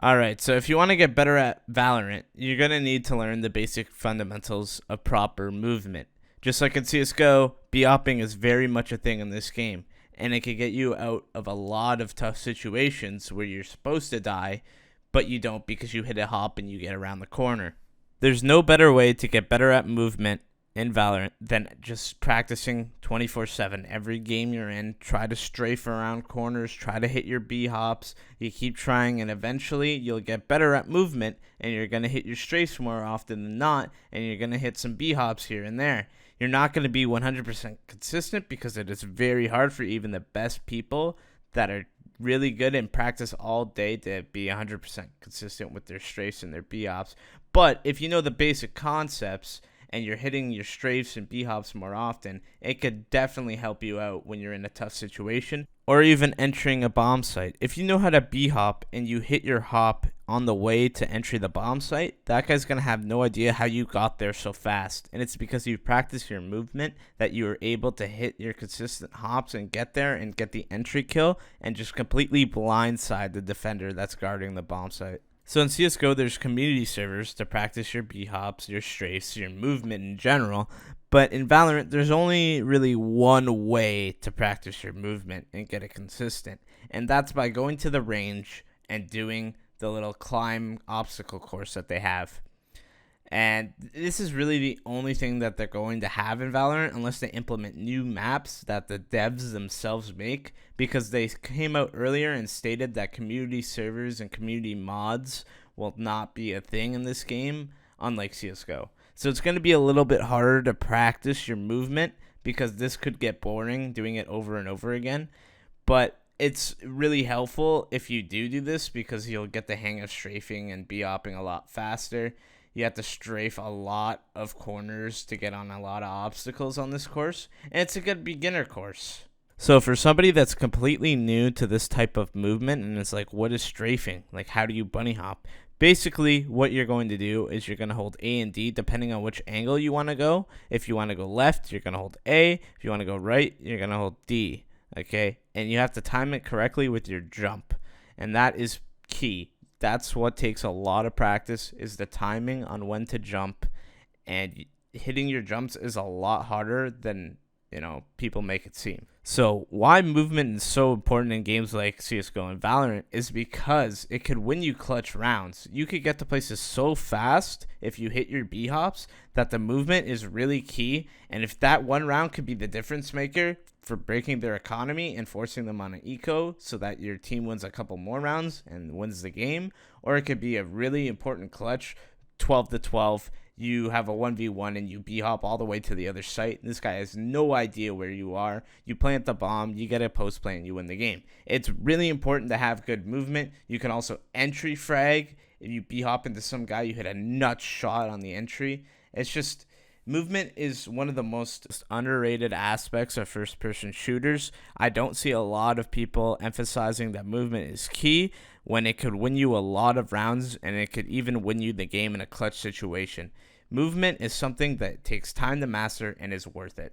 Alright, so if you want to get better at Valorant, you're going to need to learn the basic fundamentals of proper movement. Just like in CSGO, B-hopping is very much a thing in this game, and it can get you out of a lot of tough situations where you're supposed to die, but you don't because you hit a hop and you get around the corner. There's no better way to get better at movement in Valorant than just practicing 24/7. Every game you're in, try to strafe around corners, try to hit your B hops. You keep trying, and eventually you'll get better at movement, and you're going to hit your strafes more often than not, and you're going to hit some B hops here and there. You're not going to be 100% consistent because it is very hard for even the best people that are really good and practice all day to be 100% consistent with their strafes and their B hops. But if you know the basic concepts, and you're hitting your strafes and B-hops more often, it could definitely help you out when you're in a tough situation or even entering a bomb site. If you know how to B-hop and you hit your hop on the way to entry the bomb site, that guy's going to have no idea how you got there so fast. And it's because you practice your movement that you are able to hit your consistent hops and get there and get the entry kill and just completely blindside the defender that's guarding the bomb site. So in CSGO, there's community servers to practice your B-hops, your strafes, your movement in general. But in Valorant, there's only really one way to practice your movement and get it consistent. And that's by going to the range and doing the little climb obstacle course that they have. And this is really the only thing that they're going to have in Valorant unless they implement new maps that the devs themselves make, because they came out earlier and stated that community servers and community mods will not be a thing in this game, unlike CSGO. So it's going to be a little bit harder to practice your movement because this could get boring doing it over and over again. But it's really helpful if you do this because you'll get the hang of strafing and B-hopping a lot faster. You have to strafe a lot of corners to get on a lot of obstacles on this course, and it's a good beginner course. So for somebody that's completely new to this type of movement and it's like, what is strafing? Like, how do you bunny hop? Basically, what you're going to do is you're going to hold A and D depending on which angle you want to go. If you want to go left, you're going to hold A. If you want to go right, you're going to hold D, okay? And you have to time it correctly with your jump, and that is key. That's what takes a lot of practice, is the timing on when to jump, and hitting your jumps is a lot harder than people make it seem. So why movement is so important in games like CSGO and Valorant is because it could win you clutch rounds. You could get to places so fast if you hit your B-hops that the movement is really key, and if that one round could be the difference maker for breaking their economy and forcing them on an eco so that your team wins a couple more rounds and wins the game, or it could be a really important clutch 12-12. You have a 1v1 and you B-hop all the way to the other site. This guy has no idea where you are. You plant the bomb, you get a post play, and you win the game. It's really important to have good movement. You can also entry frag. If you B-hop into some guy, you hit a nut shot on the entry. It's just, movement is one of the most underrated aspects of first-person shooters. I don't see a lot of people emphasizing that movement is key when it could win you a lot of rounds and it could even win you the game in a clutch situation. Movement is something that takes time to master and is worth it.